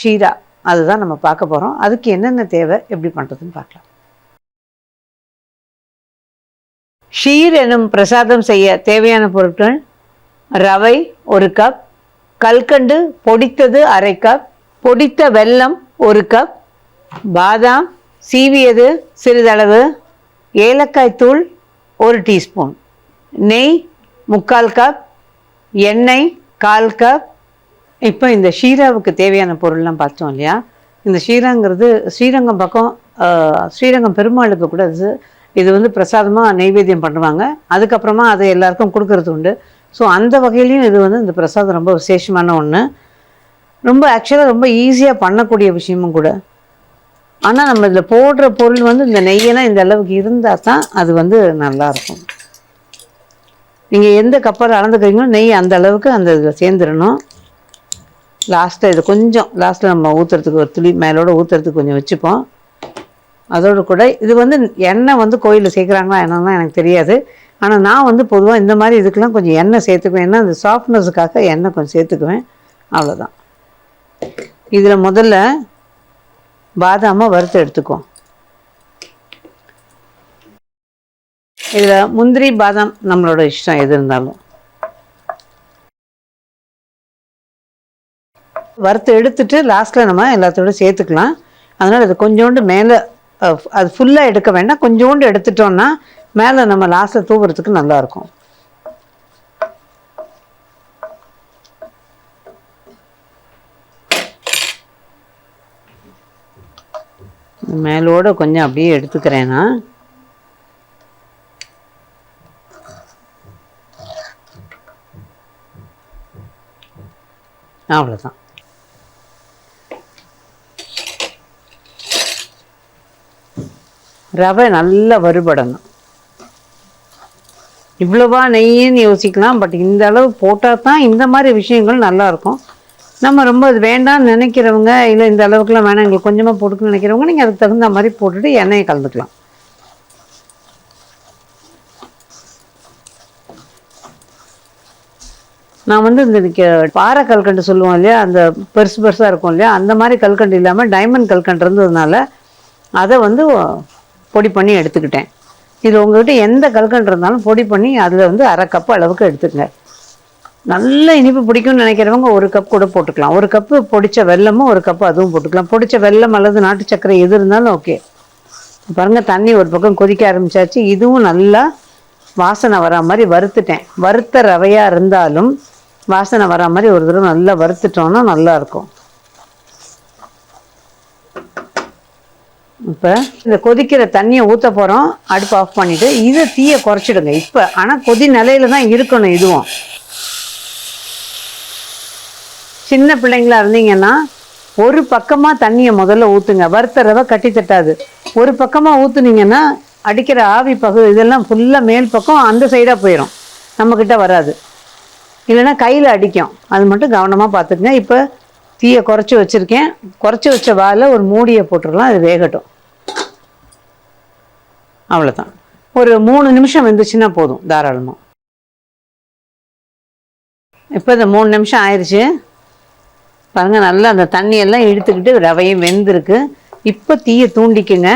ஷீரா அதுதான் நம்ம பார்க்க போகிறோம். அதுக்கு என்னென்ன தேவை, எப்படி பண்ணுறதுன்னு பார்க்கலாம். ஷீர் எனும் பிரசாதம் செய்ய தேவையான பொருட்கள்: ரவை 1 கப், கல்கண்டு பொடித்தது 1/2 கப், பொடித்த வெல்லம் 1 கப், பாதாம் சீவியது சிறிதளவு, ஏலக்காய் தூள் 1 டீஸ்பூன், நெய் 3/4 கப், எண்ணெய் 1/4 கப். இப்போ இந்த ஷீராவுக்கு தேவையான பொருள்லாம் பார்த்தோம் இல்லையா. இந்த ஷீராங்கிறது ஸ்ரீரங்கம் பக்கம் ஸ்ரீரங்கம் பெருமாளுக்கு கூட இது வந்து பிரசாதமாக நெய்வேத்தியம் பண்ணுவாங்க. அதுக்கப்புறமா அதை எல்லாருக்கும் கொடுக்கறது உண்டு. ஸோ அந்த வகையிலையும் இது வந்து இந்த பிரசாதம் ரொம்ப விசேஷமான ஒன்று. ரொம்ப ஆக்சுவலாக ரொம்ப ஈஸியாக பண்ணக்கூடிய விஷயமும் கூட. ஆனால் நம்ம இதில் போடுற பொருள் வந்து இந்த நெய்யெல்லாம் இந்த அளவுக்கு இருந்தால் தான் அது வந்து நல்லாயிருக்கும். நீங்கள் எந்த கப்பால் அளந்துக்கிறீங்களோ நெய் அந்த அளவுக்கு அந்த இதில் சேர்ந்துடணும். லாஸ்ட்டில் இது கொஞ்சம் லாஸ்ட்டில் நம்ம ஊற்றுறதுக்கு ஒரு துளி மேலோடு ஊற்றுறதுக்கு கொஞ்சம் வச்சுப்போம். அதோடு கூட இது வந்து எண்ணெய் வந்து கோயிலில் சேர்க்குறாங்களா என்னன்னா எனக்கு தெரியாது. ஆனால் நான் வந்து பொதுவாக இந்த மாதிரி இதுக்கெலாம் கொஞ்சம் எண்ணெய் சேர்த்துக்குவேன். ஏன்னா அந்த சாஃப்ட்னஸுக்காக எண்ணெய் கொஞ்சம் சேர்த்துக்குவேன். அவ்வளோதான். இதில் முதல்ல பாதாமை வறுத்து எடுத்துக்குவோம். இதில் முந்திரி பாதாம் நம்மளோட இஷ்டம் எது இருந்தாலும். வறுத்து எடுத்துட்டு லாஸ்ட்டில் நம்ம எல்லாத்தோட சேர்த்துக்கலாம். அதனால் அது கொஞ்சோண்டு மேலே அது ஃபுல்லாக எடுக்க வேண்டாம், கொஞ்சோண்டு எடுத்துட்டோன்னா மேலே நம்ம லாஸ்ட்டில் தூவுறதுக்கு நல்லாயிருக்கும். மேலோட கொஞ்சம் அப்படியே எடுத்துக்கிறேன்னா அவ்வளோதான். ரவை நல்லா வறுபடணும். இவ்வளோவா நெய்ன்னு யோசிக்கலாம், பட் இந்த அளவு போட்டால் தான் இந்த மாதிரி விஷயங்கள் நல்லாயிருக்கும். நம்ம ரொம்ப இது வேண்டாம்னு நினைக்கிறவங்க, இல்லை இந்த அளவுக்குலாம் வேணாம் எங்களுக்கு கொஞ்சமாக போட்டுக்கணும்னு நினைக்கிறவங்க நீங்கள் அதுக்கு தகுந்த மாதிரி போட்டுட்டு எண்ணெயை கலந்துக்கலாம். நான் வந்து இந்த பாறை கல்கண்டு சொல்லுவோம் இல்லையா, அந்த பெருசு பெருசாக இருக்கும் இல்லையா, அந்த மாதிரி கல்கண்டு இல்லாமல் டைமண்ட் கல்கண்டு இருந்ததுனால அதை வந்து பொடி பண்ணி எடுத்துக்கிட்டேன். இது உங்கள்கிட்ட எந்த கல்கண்டு இருந்தாலும் பொடி பண்ணி அதில் வந்து 1/2 கப் அளவுக்கு எடுத்துக்கங்க. நல்ல இனிப்பு பிடிக்கும்னு நினைக்கிறவங்க 1 கப் கூட போட்டுக்கலாம். 1 கப்பு பொடிச்ச வெல்லமும் 1 கப்பு அதுவும் போட்டுக்கலாம். பொடிச்ச வெல்லம் அல்லது நாட்டு சர்க்கரை எது இருந்தாலும் ஓகே. பாருங்கள், தண்ணி ஒரு பக்கம் கொதிக்க ஆரம்பிச்சாச்சு. இதுவும் நல்லா வாசனை வரா மாதிரி வறுத்துட்டேன். வறுத்த ரவையாக இருந்தாலும் வாசனை வரா மாதிரி ஒரு தடவை நல்லா வறுத்துட்டோன்னா நல்லாயிருக்கும். இப்போ இந்த கொதிக்கிற தண்ணியை ஊற்ற போகிறோம். அடுப்பு ஆஃப் பண்ணிவிட்டு இதை தீயை குறைச்சிடுங்க இப்போ. ஆனால் கொதி நிலையில தான் இருக்கணும். இதுவும் சின்ன பிள்ளைங்களா இருந்தீங்கன்னா ஒரு பக்கமாக தண்ணியை முதல்ல ஊற்றுங்க. வறுத்த ரவை கட்டி தட்டாது. ஒரு பக்கமாக ஊற்றுனீங்கன்னா அடிக்கிற ஆவி பகுதி இதெல்லாம் ஃபுல்லாக மேல் பக்கம் அந்த சைடாக போயிடும், நம்மக்கிட்ட வராது. இல்லைன்னா கையில் அடிக்கும். அது மட்டும் கவனமாக பார்த்துக்குங்க. இப்போ தீயை குறைச்சி வச்சுருக்கேன். குறைச்சி வச்ச வாழை ஒரு மூடியை போட்டுடலாம், அது வேகட்டும். அவ்வளோதான். ஒரு 3 நிமிஷம் வெந்துச்சுன்னா போதும் தாராளமாக. இப்போ இந்த 3 நிமிஷம் ஆயிடுச்சு பாருங்கள். நல்லா அந்த தண்ணியெல்லாம் இழுத்துக்கிட்டு ரவையும் வெந்திருக்கு. இப்போ தீயை தூண்டிக்குங்க.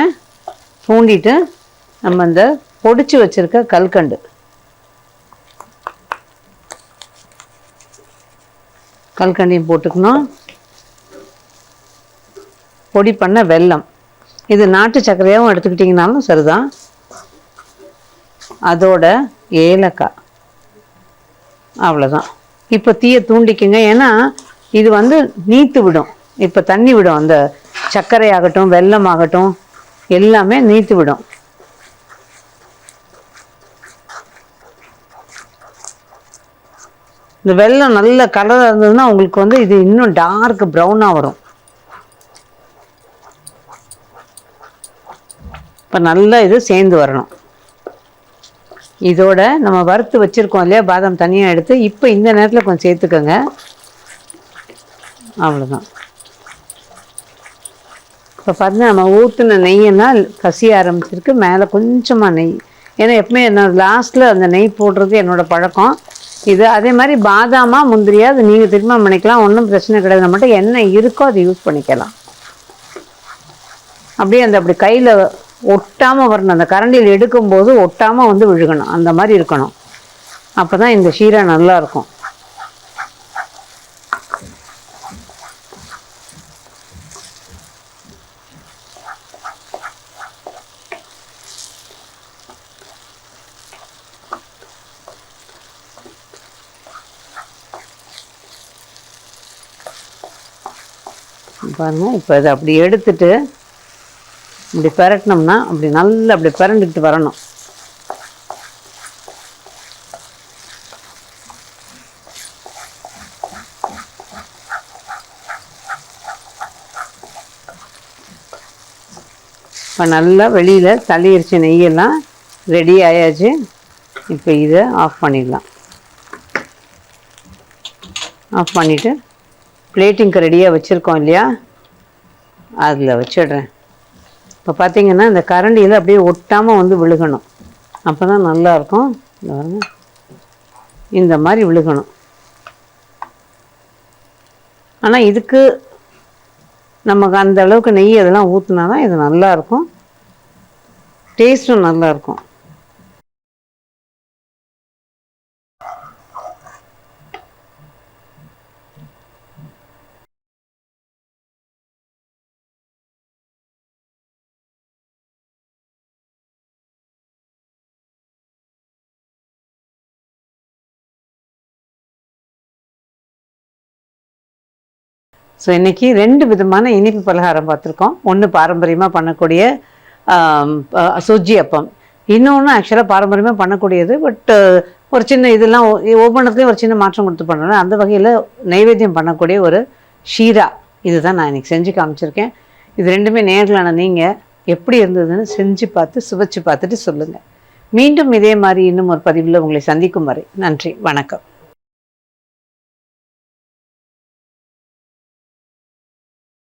தூண்டிட்டு நம்ம இந்த பொடிச்சு வச்சுருக்க கல்கண்டையும் போட்டுக்கணும். பொடி பண்ண வெல்லம், இது நாட்டு சர்க்கரையாகவும் எடுத்துக்கிட்டிங்கனாலும் சரிதான். அதோட ஏலக்காய், அவ்வளோதான். இப்போ தீயை தூண்டிக்குங்க. ஏன்னா இது வந்து நீத்து விடும். இப்போ தண்ணி விடும். அந்த சர்க்கரை ஆகட்டும் வெல்லம் ஆகட்டும் எல்லாமே நீத்து விடும். இந்த வெல்லம் நல்ல கலராக இருந்ததுன்னா உங்களுக்கு வந்து இது இன்னும் டார்க் ப்ரௌனாக வரும். இப்போ நல்லா இது சேர்ந்து வரணும். இதோட நம்ம வறுத்து வச்சுருக்கோம் இல்லையா பாதாம் தனியாக எடுத்து இப்போ இந்த நேரத்தில் கொஞ்சம் சேர்த்துக்கோங்க. அவ்வளோதான். இப்போ பார்த்தீங்கன்னா நம்ம ஊற்றின நெய்யன்னா கசிய ஆரம்பிச்சிருக்கு. மேலே கொஞ்சமாக நெய், ஏன்னா எப்பவுமே நான் லாஸ்ட்டில் அந்த நெய் போடுறது என்னோடய பழக்கம். இது அதே மாதிரி பாதாமா முந்திரியா அது நீங்கள் திரும்ப பண்ணிக்கலாம், ஒன்றும் பிரச்சனை கிடையாது. நம்மகிட்ட என்ன இருக்கோ அதை யூஸ் பண்ணிக்கலாம். அப்படியே அப்படி கையில் ஒட்டாமல் வரணும், அந்த கரண்டியில் எடுக்கும்போது ஒட்டாமல் வந்து விழுகணும், அந்த மாதிரி இருக்கணும். அப்போ தான் இந்த ஷீரா நல்லாயிருக்கும். பாருங்கள், இப்போ இதை அப்படி எடுத்துட்டு இப்படி பெரட்டினோம்னா அப்படி நல்லா அப்படி பிறண்டுக்கிட்டு வரணும். இப்போ நல்லா வெளியில் தள்ளிடுச்சு, நெய்யெல்லாம் ரெடி ஆயாச்சு. இப்போ இதை ஆஃப் பண்ணிடலாம். ஆஃப் பண்ணிவிட்டு பிளேட்டிங்க்கு ரெடியாக வச்சுருக்கோம் இல்லையா, அதில் வச்சிடுறேன். இப்போ பார்த்திங்கன்னா இந்த கரண்டியில் அப்படியே ஒட்டாமல் வந்து விழுகணும், அப்போ தான் நல்லாயிருக்கும். இந்த மாதிரி விழுகணும். ஆனால் இதுக்கு நமக்கு அந்த அளவுக்கு நெய் அதெல்லாம் ஊற்றினா தான் இது நல்லாயிருக்கும், டேஸ்ட்டும் நல்லாயிருக்கும். ஸோ இன்றைக்கி 2 விதமான இனிப்பு பலகாரம் பார்த்துருக்கோம். ஒன்று பாரம்பரியமாக பண்ணக்கூடிய சுஜ்ஜி அப்பம், இன்னொன்று ஆக்சுவலாக பாரம்பரியமாக பண்ணக்கூடியது. பட் ஒரு சின்ன இதெல்லாம் ஒவ்வொன்றுத்துலேயும் ஒரு சின்ன மாற்றம் கொடுத்து பண்ணுறேன். அந்த வகையில் நைவேத்தியம் பண்ணக்கூடிய ஒரு ஷீரா இதுதான் நான் இன்றைக்கி செஞ்சு காமிச்சிருக்கேன். இது ரெண்டுமே நேர்களான நீங்கள் எப்படி இருந்ததுன்னு செஞ்சு பார்த்து சுவைச்சு பார்த்துட்டு சொல்லுங்கள். மீண்டும் இதே மாதிரி இன்னும் ஒரு பதிவில் உங்களை சந்திக்கும் வரை நன்றி, வணக்கம்.